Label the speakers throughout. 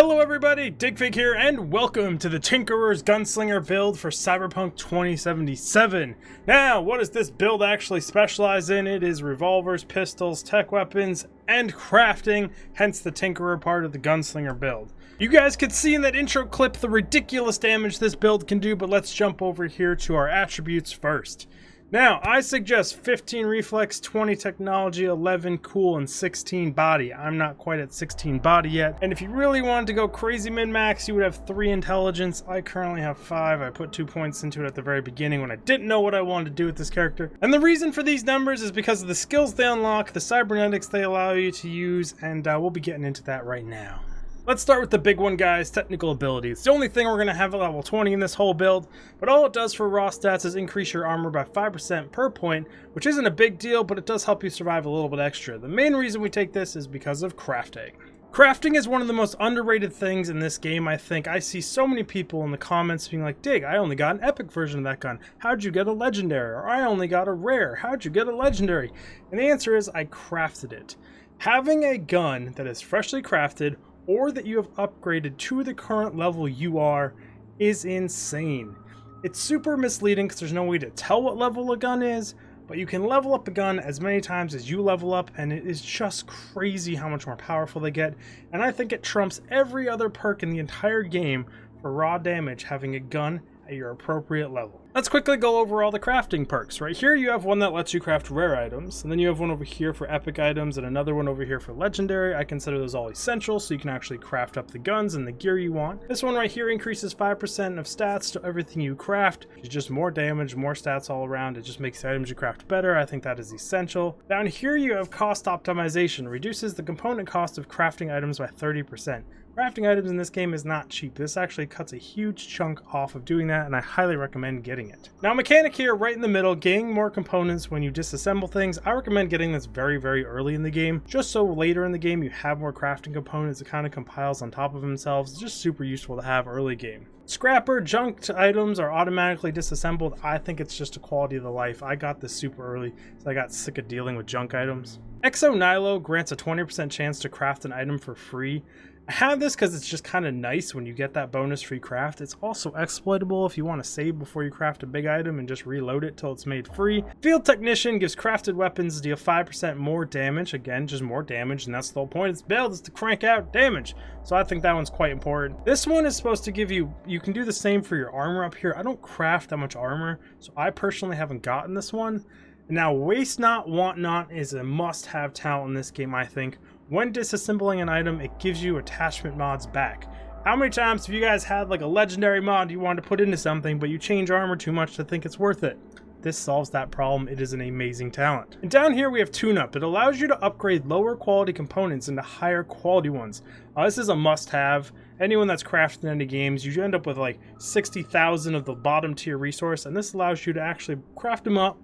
Speaker 1: Hello everybody, Digfig here, and welcome to the Tinkerer's Gunslinger build for Cyberpunk 2077. Now, what does this build actually specialize in? It is revolvers, pistols, tech weapons, and crafting, hence the Tinkerer part of the Gunslinger build. You guys could see in that intro clip the ridiculous damage this build can do, but let's jump over here to our attributes first. Now, I suggest 15 reflex, 20 technology, 11 cool, and 16 body. I'm not quite at 16 body yet. And if you really wanted to go crazy min-max, you would have 3 intelligence. I currently have 5. I put 2 points into it at the very beginning when I didn't know what I wanted to do with this character. And the reason for these numbers is because of the skills they unlock, the cybernetics they allow you to use, and we'll be getting into that right now. Let's start with the big one, guys, technical ability. It's the only thing we're going to have at level 20 in this whole build, but all it does for raw stats is increase your armor by 5% per point, which isn't a big deal, but it does help you survive a little bit extra. The main reason we take this is because of crafting. Crafting is one of the most underrated things in this game, I think. I see so many people in the comments being like, Dig, I only got an epic version of that gun. How'd you get a legendary? Or I only got a rare. How'd you get a legendary? And the answer is I crafted it. Having a gun that is freshly crafted or that you have upgraded to the current level you are is insane. It's super misleading because there's no way to tell what level a gun is, but you can level up a gun as many times as you level up, and it is just crazy how much more powerful they get. And I think it trumps every other perk in the entire game for raw damage, having a gun at your appropriate level. Let's quickly go over all the crafting perks. Right here you have one that lets you craft rare items, and then you have one over here for epic items and another one over here for legendary. I consider those all essential so you can actually craft up the guns and the gear you want. This one right here increases 5% of stats to everything you craft. It's just more damage, more stats all around. It just makes the items you craft better. I think that is essential. Down here you have cost optimization. Reduces the component cost of crafting items by 30%. Crafting items in this game is not cheap. This actually cuts a huge chunk off of doing that, and I highly recommend getting it. Now, mechanic here right in the middle, gaining more components when you disassemble things. I recommend getting this very, very early in the game, just so later in the game you have more crafting components. It kind of compiles on top of themselves. It's just super useful to have early game. Scrapper, junked items are automatically disassembled. I think it's just a quality of the life. I got this super early, so I got sick of dealing with junk items. Exo Nilo grants a 20% chance to craft an item for free. I have this because it's just kind of nice when you get that bonus free craft. It's also exploitable if you want to save before you craft a big item and just reload it till it's made free. Field Technician gives crafted weapons deal 5% more damage. Again, just more damage, and that's the whole point of this build, is to crank out damage. So I think that one's quite important. This one is supposed to give you can do the same for your armor up here. I don't craft that much armor, so I personally haven't gotten this one. Now, Waste Not, Want Not is a must-have talent in this game, I think. When disassembling an item, it gives you attachment mods back. How many times have you guys had like a legendary mod you wanted to put into something, but you change armor too much to think it's worth it? This solves that problem. It is an amazing talent. And down here we have Tune-Up. It allows you to upgrade lower quality components into higher quality ones. This is a must-have. Anyone that's crafted in any games, you end up with like 60,000 of the bottom tier resource, and this allows you to actually craft them up.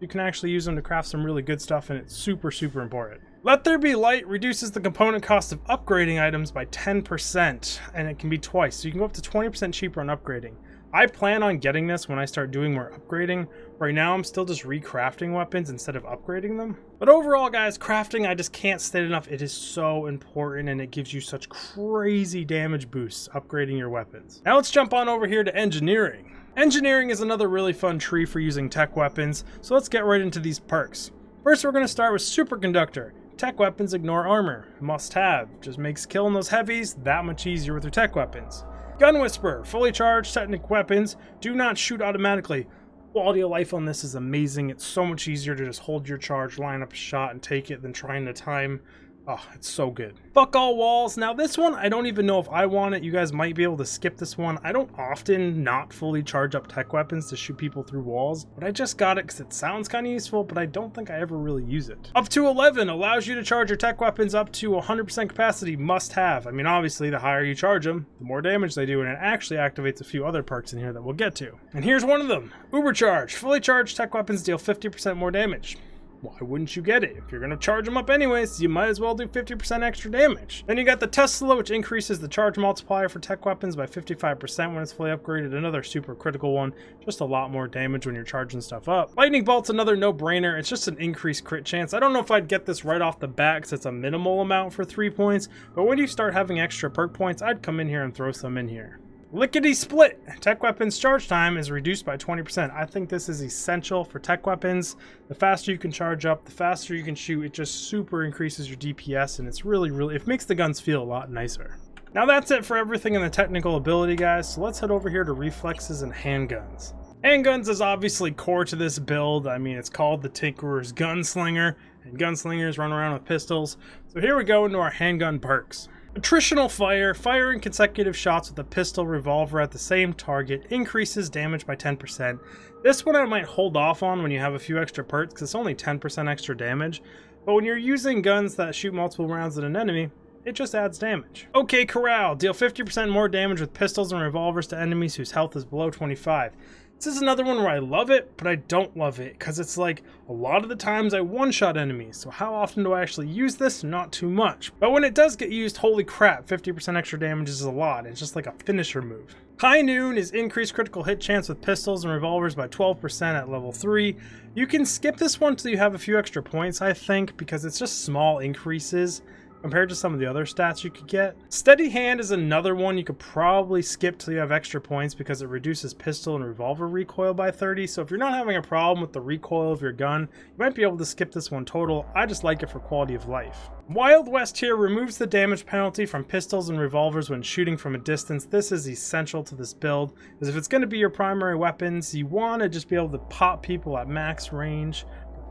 Speaker 1: You can actually use them to craft some really good stuff, and it's super, super important. Let There Be Light reduces the component cost of upgrading items by 10%, and it can be twice, so you can go up to 20% cheaper on upgrading. I plan on getting this when I start doing more upgrading. Right now I'm still just recrafting weapons instead of upgrading them. But overall, guys, crafting, I just can't state enough. It is so important, and it gives you such crazy damage boosts upgrading your weapons. Now let's jump on over here to engineering. Engineering is another really fun tree for using tech weapons, so let's get right into these perks. First, we're going to start with Superconductor. Tech weapons ignore armor. Must have. Just makes killing those heavies that much easier with your tech weapons. Gun Whisperer. Fully charged technic weapons do not shoot automatically. Quality of life on this is amazing. It's so much easier to just hold your charge, line up a shot, and take it than trying to time. Oh, it's so good. Fuck All Walls. Now this one, I don't even know if I want it. You guys might be able to skip this one. I don't often not fully charge up tech weapons to shoot people through walls, but I just got it because it sounds kind of useful, but I don't think I ever really use it. Up to 11 allows you to charge your tech weapons up to 100% capacity. Must have. I mean, obviously, the higher you charge them, the more damage they do, and it actually activates a few other perks in here that we'll get to. And here's one of them. Uber Charge. Fully charged tech weapons deal 50% more damage. why wouldn't you get it? If you're going to charge them up anyways, you might as well do 50% extra damage. Then you got the Tesla, which increases the charge multiplier for tech weapons by 55% when it's fully upgraded. Another super critical one, just a lot more damage when you're charging stuff up. Lightning Bolt's another no-brainer. It's just an increased crit chance. I don't know if I'd get this right off the bat because it's a minimal amount for 3 points, but when you start having extra perk points, I'd come in here and throw some in here. Lickety split! Tech weapons charge time is reduced by 20%. I think this is essential for tech weapons. The faster you can charge up, the faster you can shoot. It just super increases your DPS, and it's really, it makes the guns feel a lot nicer. Now that's it for everything in the technical ability, guys. So let's head over here to reflexes and handguns. Handguns is obviously core to this build. I mean, it's called the Tinkerer's Gunslinger, and gunslingers run around with pistols. So here we go into our handgun perks. Attritional fire, firing consecutive shots with a pistol revolver at the same target increases damage by 10%. This one I might hold off on when you have a few extra perks because it's only 10% extra damage. But when you're using guns that shoot multiple rounds at an enemy, it just adds damage. OK Corral, deal 50% more damage with pistols and revolvers to enemies whose health is below 25. This is another one where I love it, but I don't love it, because it's like, a lot of the times I one-shot enemies, so how often do I actually use this? Not too much. But when it does get used, holy crap, 50% extra damage is a lot. It's just like a finisher move. High Noon is increased critical hit chance with pistols and revolvers by 12% at level 3. You can skip this one till you have a few extra points, I think, because it's just small increases compared to some of the other stats you could get. Steady Hand is another one you could probably skip till you have extra points because it reduces pistol and revolver recoil by 30. So if you're not having a problem with the recoil of your gun, you might be able to skip this one total. I just like it for quality of life. Wild West here removes the damage penalty from pistols and revolvers when shooting from a distance. This is essential to this build, because if it's going to be your primary weapons, you want to just be able to pop people at max range.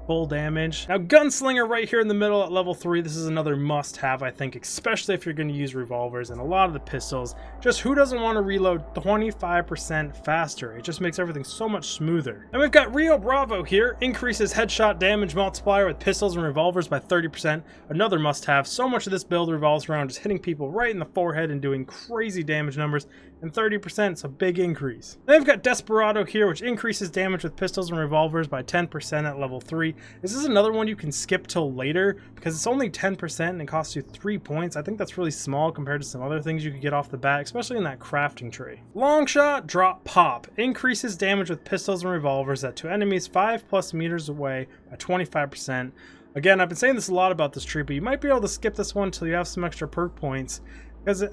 Speaker 1: Full damage. Now Gunslinger right here in the middle at level 3, this is another must have, I think, especially if you're going to use revolvers and a lot of the pistols. Just who doesn't want to reload 25% faster? It just makes everything so much smoother. And we've got Rio Bravo here, increases headshot damage multiplier with pistols and revolvers by 30%. Another must have. So much of this build revolves around just hitting people right in the forehead and doing crazy damage numbers, and 30% is a big increase. Then we've got Desperado here, which increases damage with pistols and revolvers by 10% at level 3. This is another one you can skip till later because it's only 10% and it costs you 3 points. I think that's really small compared to some other things you could get off the bat, especially in that crafting tree. Longshot Drop Pop increases damage with pistols and revolvers to enemies 5+ meters away by 25%. Again, I've been saying this a lot about this tree, but you might be able to skip this one until you have some extra perk points because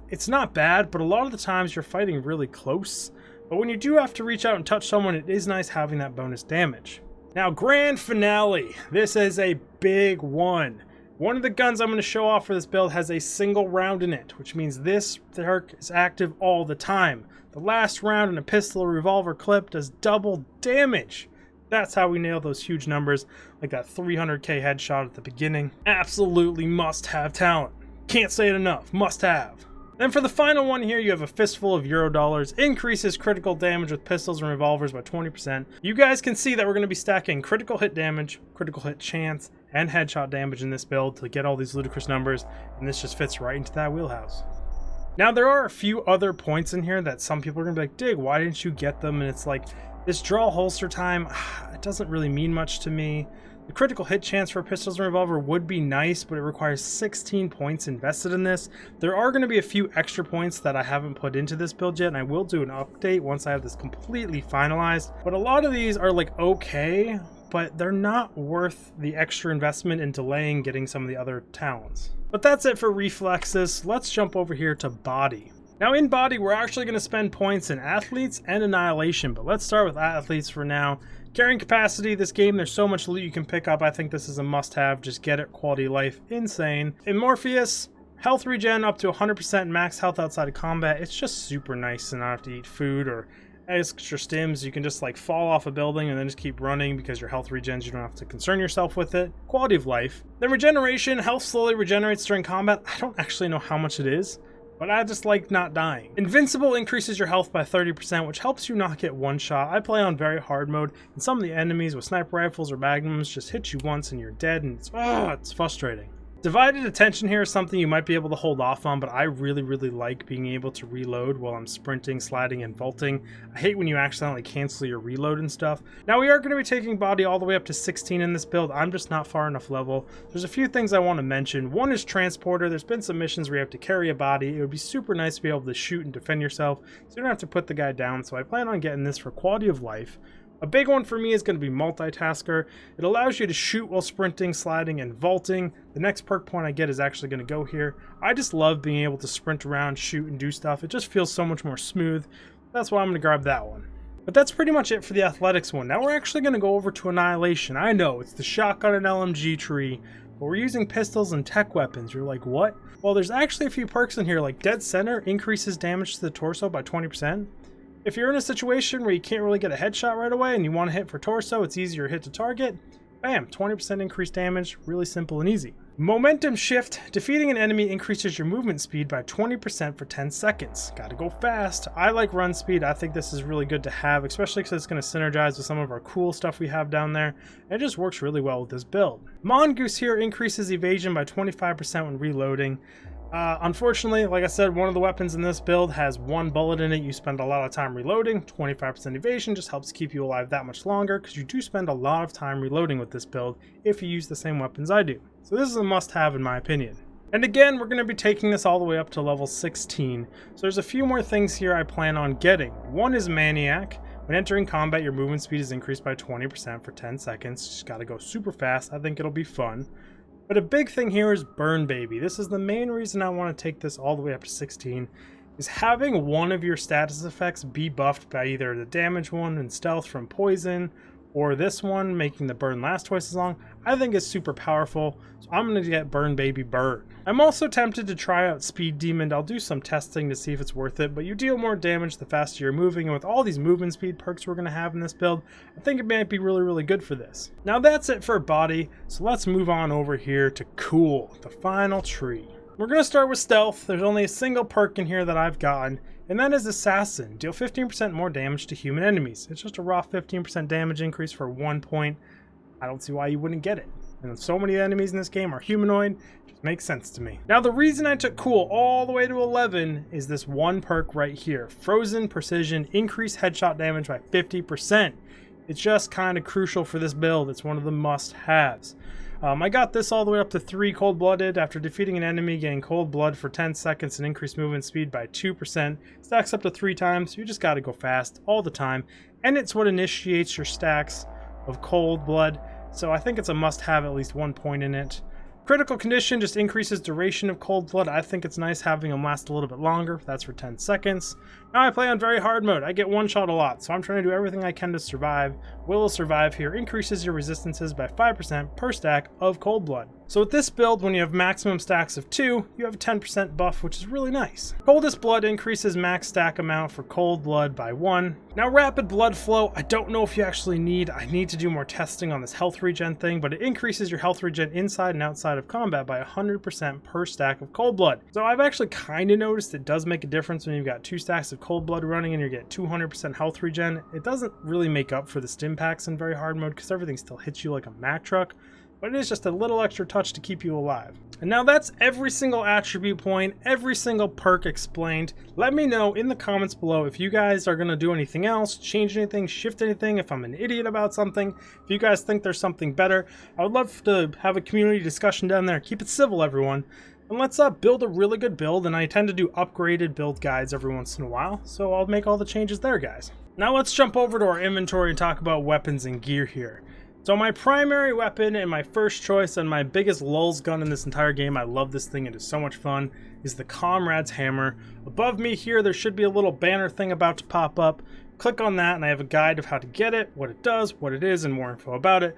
Speaker 1: it's not bad, but a lot of the times you're fighting really close. But when you do have to reach out and touch someone, it is nice having that bonus damage. Now, Grand Finale. This is a big one. One of the guns I'm going to show off for this build has a single round in it, which means this perk is active all the time. The last round in a pistol or revolver clip does double damage. That's how we nail those huge numbers, like that 300k headshot at the beginning. Absolutely must-have talent. Can't say it enough. Must have. Then for the final one here, you have a fistful of Eurodollars. Increases critical damage with pistols and revolvers by 20%. You guys can see that we're going to be stacking critical hit damage, critical hit chance, and headshot damage in this build to get all these ludicrous numbers, and this just fits right into that wheelhouse. Now there are a few other points in here that some people are going to be like, Dig, why didn't you get them? And it's like, this draw holster time, it doesn't really mean much to me. The critical hit chance for pistols and revolver would be nice, but it requires 16 points invested in this. There are going to be a few extra points that I haven't put into this build yet, and I will do an update once I have this completely finalized. But a lot of these are like okay, but they're not worth the extra investment in delaying getting some of the other talents. But that's it for reflexes. Let's jump over here to body. Now in body, we're actually going to spend points in athletes and annihilation, but let's start with athletes for now. Carrying capacity, this game, there's so much loot you can pick up. I think this is a must-have. Just get it. Quality of life, insane. In Morpheus, health regen up to 100% max health outside of combat. It's just super nice to not have to eat food or extra stims. You can just like fall off a building and then just keep running because your health regens. You don't have to concern yourself with it. Quality of life. Then regeneration, health slowly regenerates during combat. I don't actually know how much it is, but I just like not dying. Invincible increases your health by 30%, which helps you not get one shot. I play on very hard mode, and some of the enemies with sniper rifles or magnums just hit you once and you're dead, and it's frustrating. Divided attention here is something you might be able to hold off on, but I really like being able to reload while I'm sprinting, sliding, and vaulting. I hate when you accidentally cancel your reload and stuff. Now we are going to be taking body all the way up to 16 in this build. I'm just not far enough level. There's a few things I want to mention. One is transporter. There's been some missions where you have to carry a body. It would be super nice to be able to shoot and defend yourself, so you don't have to put the guy down. So I plan on getting this for quality of life. A big one for me is going to be multitasker. It allows you to shoot while sprinting, sliding, and vaulting. The next perk point I get is actually going to go here. I just love being able to sprint around, shoot, and do stuff. It just feels so much more smooth. That's why I'm going to grab that one. But that's pretty much it for the athletics one. Now we're actually going to go over to Annihilation. I know, it's the shotgun and LMG tree, but we're using pistols and tech weapons. You're like, what? Well, there's actually a few perks in here, like Dead Center increases damage to the torso by 20%. If you're in a situation where you can't really get a headshot right away and you want to hit for torso, it's easier to hit to target. Bam, 20% increased damage, really simple and easy. Momentum shift, defeating an enemy increases your movement speed by 20% for 10 seconds. Gotta go fast. I like run speed. I think this is really good to have, especially because it's going to synergize with some of our cool stuff we have down there. And it just works really well with this build. Mongoose here increases evasion by 25% when reloading. Unfortunately, like I said, one of the weapons in this build has one bullet in it. You spend a lot of time reloading. 25% evasion just helps keep you alive that much longer, because you do spend a lot of time reloading with this build if you use the same weapons I do. So this is a must-have in my opinion. And again, we're going to be taking this all the way up to level 16. So there's a few more things here I plan on getting. One is Maniac. When entering combat, your movement speed is increased by 20% for 10 seconds. Just gotta go super fast. I think it'll be fun. But a big thing here is Burn Baby. This is the main reason I want to take this all the way up to 16, is having one of your status effects be buffed by either the damage one and stealth from poison, or this one making the burn last twice as long. I think is super powerful, so I'm going to get Burn Baby Burn. I'm also tempted to try out Speed Demon. I'll do some testing to see if it's worth it, but you deal more damage the faster you're moving, and with all these movement speed perks we're going to have in this build, I think it might be really good for this. Now that's it for body, so let's move on over here to Cool, the final tree. We're going to start with Stealth. There's only a single perk in here that I've gotten, and that is Assassin. Deal 15% more damage to human enemies. It's just a raw 15% damage increase for 1 point. I don't see why you wouldn't get it. And so many enemies in this game are humanoid, it just makes sense to me. Now the reason I took Cool all the way to 11 is this one perk right here. Frozen Precision, increase headshot damage by 50%. It's just kind of crucial for this build. It's one of the must-haves. I got this all the way up to 3 cold-blooded. After defeating an enemy, getting cold blood for 10 seconds and increased movement speed by 2%. Stacks up to 3 times. You just gotta go fast all the time. And it's what initiates your stacks of cold blood. So I think it's a must-have, at least 1 point in it. Critical Condition just increases duration of cold blood. I think it's nice having them last a little bit longer. That's for 10 seconds. Now I play on very hard mode. I get one shot a lot, so I'm trying to do everything I can to survive. Will Survive here increases your resistances by 5% per stack of cold blood. So with this build, when you have maximum stacks of 2, you have a 10% buff, which is really nice. Coldest Blood increases max stack amount for cold blood by 1. Now Rapid Blood Flow, I don't know if you actually need. I need to do more testing on this health regen thing, but it increases your health regen inside and outside of combat by 100% per stack of cold blood. So I've actually kind of noticed it does make a difference when you've got 2 stacks of cold blood running and you get 200% health regen. It doesn't really make up for the stim packs in very hard mode because everything still hits you like a Mack truck, but it is just a little extra touch to keep you alive. And now that's every single attribute point, every single perk explained. Let me know in the comments below if you guys are going to do anything else, change anything, shift anything, if I'm an idiot about something, if you guys think there's something better. I would love to have a community discussion down there. Keep it civil, everyone. And let's build a really good build, and I tend to do upgraded build guides every once in a while, so I'll make all the changes there, guys. Now let's jump over to our inventory and talk about weapons and gear here. So my primary weapon and my first choice and my biggest lulz gun in this entire game, I love this thing, it is so much fun, is the Comrade's Hammer. Above me here, there should be a little banner thing about to pop up. Click on that and I have a guide of how to get it, what it does, what it is, and more info about it.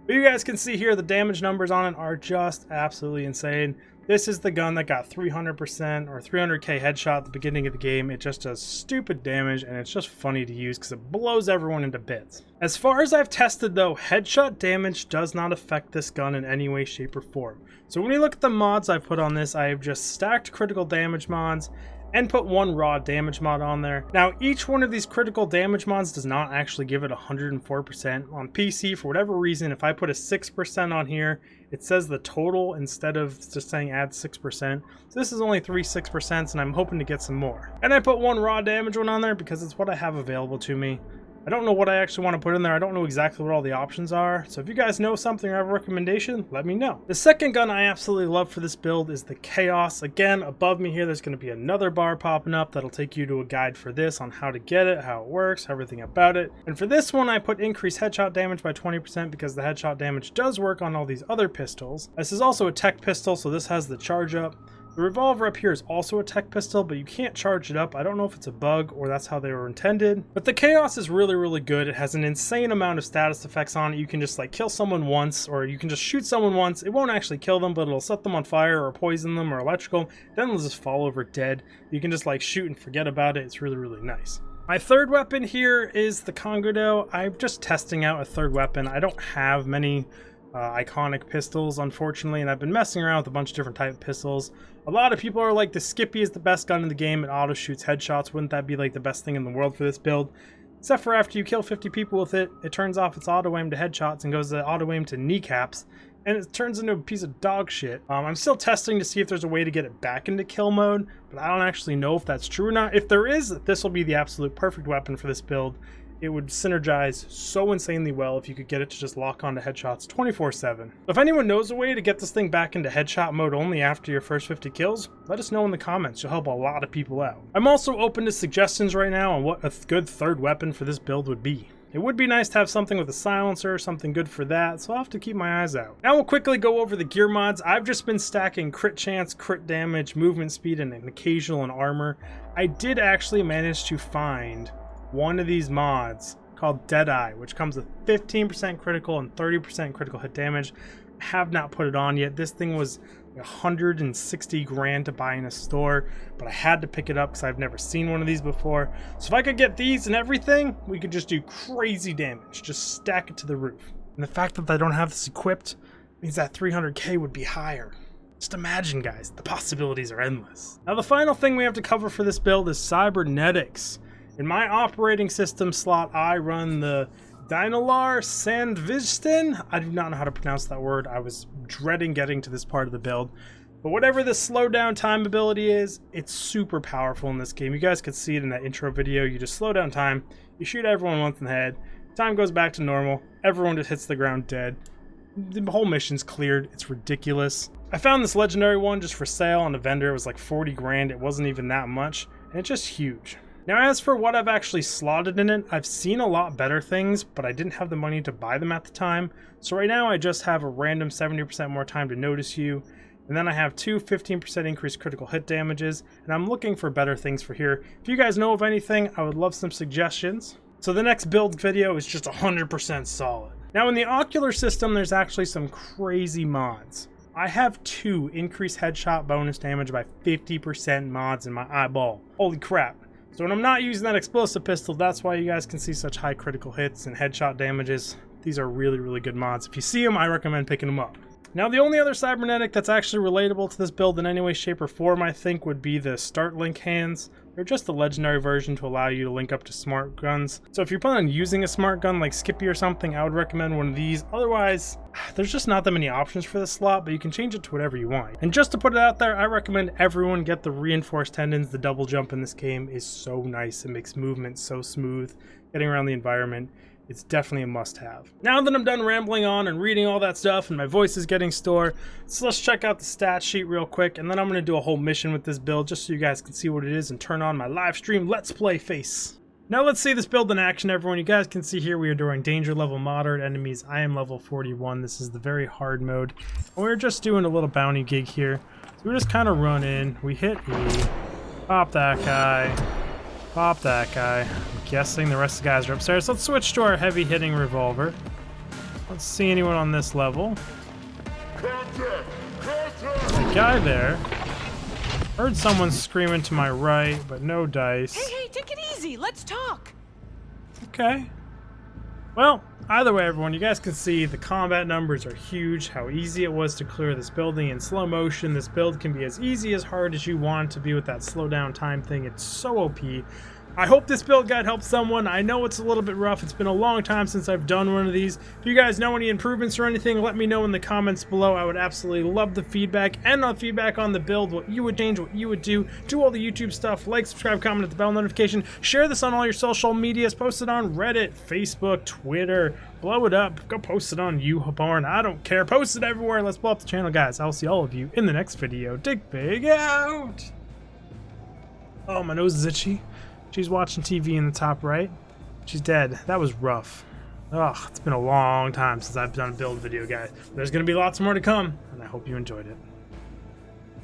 Speaker 1: But you guys can see here the damage numbers on it are just absolutely insane. This is the gun that got 300% or 300k headshot at the beginning of the game. It just does stupid damage and it's just funny to use because it blows everyone into bits. As far as I've tested though, headshot damage does not affect this gun in any way, shape, or form. So when you look at the mods I've put on this, I have just stacked critical damage mods, and put one raw damage mod on there. Now, each one of these critical damage mods does not actually give it 104%. On PC, for whatever reason, if I put a 6% on here, it says the total instead of just saying add 6%. So this is only 3 6%, and I'm hoping to get some more. And I put one raw damage one on there because it's what I have available to me. I don't know what I actually want to put in there. I don't know exactly what all the options are. So if you guys know something or have a recommendation, let me know. The second gun I absolutely love for this build is the Chaos. Again, above me here, there's going to be another bar popping up that'll take you to a guide for this on how to get it, how it works, everything about it. And for this one, I put increased headshot damage by 20% because the headshot damage does work on all these other pistols. This is also a tech pistol, so this has the charge up. The revolver up here is also a tech pistol, but you can't charge it up. I don't know if it's a bug or that's how they were intended. But the Chaos is really, really good. It has an insane amount of status effects on it. You can just like kill someone once, or you can just shoot someone once. It won't actually kill them, but it'll set them on fire or poison them or electrical. Then they'll just fall over dead. You can just like shoot and forget about it. It's really, really nice. My third weapon here is the Congodo. I'm just testing out a third weapon. I don't have many iconic pistols, unfortunately, and I've been messing around with a bunch of different type of pistols. A lot of people are like, the Skippy is the best gun in the game. It auto shoots headshots. Wouldn't that be like the best thing in the world for this build? Except for after you kill 50 people with it, it turns off its auto aim to headshots and goes to auto aim to kneecaps, and it turns into a piece of dog shit. I'm still testing to see if there's a way to get it back into kill mode, but I don't actually know if that's true or not. If there is, this will be the absolute perfect weapon for this build. It would synergize so insanely well if you could get it to just lock onto headshots 24/7. If anyone knows a way to get this thing back into headshot mode only after your first 50 kills, let us know in the comments. You'll help a lot of people out. I'm also open to suggestions right now on what a good third weapon for this build would be. It would be nice to have something with a silencer, something good for that, so I'll have to keep my eyes out. Now we'll quickly go over the gear mods. I've just been stacking crit chance, crit damage, movement speed, and an occasional in armor. I did actually manage to find one of these mods called Deadeye, which comes with 15% critical and 30% critical hit damage. I have not put it on yet. This thing was 160 grand to buy in a store, but I had to pick it up because I've never seen one of these before. So if I could get these and everything, we could just do crazy damage, just stack it to the roof. And the fact that I don't have this equipped means that 300k would be higher. Just imagine, guys, the possibilities are endless. Now the final thing we have to cover for this build is cybernetics. In my operating system slot, I run the Dynalar Sandvisten. I do not know how to pronounce that word. I was dreading getting to this part of the build. But whatever the slowdown time ability is, it's super powerful in this game. You guys could see it in that intro video. You just slow down time, you shoot everyone once in the head, time goes back to normal, everyone just hits the ground dead. The whole mission's cleared. It's ridiculous. I found this legendary one just for sale on a vendor. It was like 40 grand. It wasn't even that much, and it's just huge. Now, as for what I've actually slotted in it, I've seen a lot better things, but I didn't have the money to buy them at the time. So right now I just have a random 70% more time to notice you, and then I have two 15% increased critical hit damages, and I'm looking for better things for here. If you guys know of anything, I would love some suggestions. So the next build video is just 100% solid. Now in the ocular system, there's actually some crazy mods. I have two increased headshot bonus damage by 50% mods in my eyeball. Holy crap. So when I'm not using that explosive pistol, that's why you guys can see such high critical hits and headshot damages. These are really, really good mods. If you see them, I recommend picking them up. Now the only other cybernetic that's actually relatable to this build in any way, shape, or form, I think, would be the Start Link hands. They're just a legendary version to allow you to link up to smart guns. So if you're planning on using a smart gun like Skippy or something, I would recommend one of these. Otherwise, there's just not that many options for this slot, but you can change it to whatever you want. And just to put it out there, I recommend everyone get the reinforced tendons. The double jump in this game is so nice. It makes movement so smooth, getting around the environment. It's definitely a must-have. Now that I'm done rambling on and reading all that stuff and my voice is getting sore, so let's check out the stat sheet real quick, and then I'm going to do a whole mission with this build just so you guys can see what it is and turn on my live stream Let's Play face. Now let's see this build in action, everyone. You guys can see here we are doing danger level moderate enemies. I am level 41. This is the very hard mode. And we're just doing a little bounty gig here. So we just kind of run in, we hit E, pop that guy, pop that guy. I'm guessing the rest of the guys are upstairs. Let's switch to our heavy hitting revolver. Let's see anyone on this level. The guy there. Heard someone screaming to my right, but no dice.
Speaker 2: Hey, take it easy. Let's talk.
Speaker 1: Okay. Well, Either way, everyone, you guys can see the combat numbers are huge, how easy it was to clear this building in slow motion. This build can be as easy as hard as you want it to be with that slow down time thing. It's so OP. I hope this build guide helps someone. I know it's a little bit rough. It's been a long time since I've done one of these. If you guys know any improvements or anything, let me know in the comments below. I would absolutely love the feedback and the feedback on the build, what you would change, what you would do all the YouTube stuff. Like, subscribe, comment, hit the bell notification. Share this on all your social medias. Post it on Reddit, Facebook, Twitter. Blow it up. Go post it on YouPorn. I don't care. Post it everywhere. Let's blow up the channel, guys. I'll see all of you in the next video. Digfig out. Oh, my nose is itchy. She's watching TV in the top right. She's dead. That was rough. Ugh, it's been a long time since I've done a build video, guys. There's going to be lots more to come, and I hope you enjoyed it.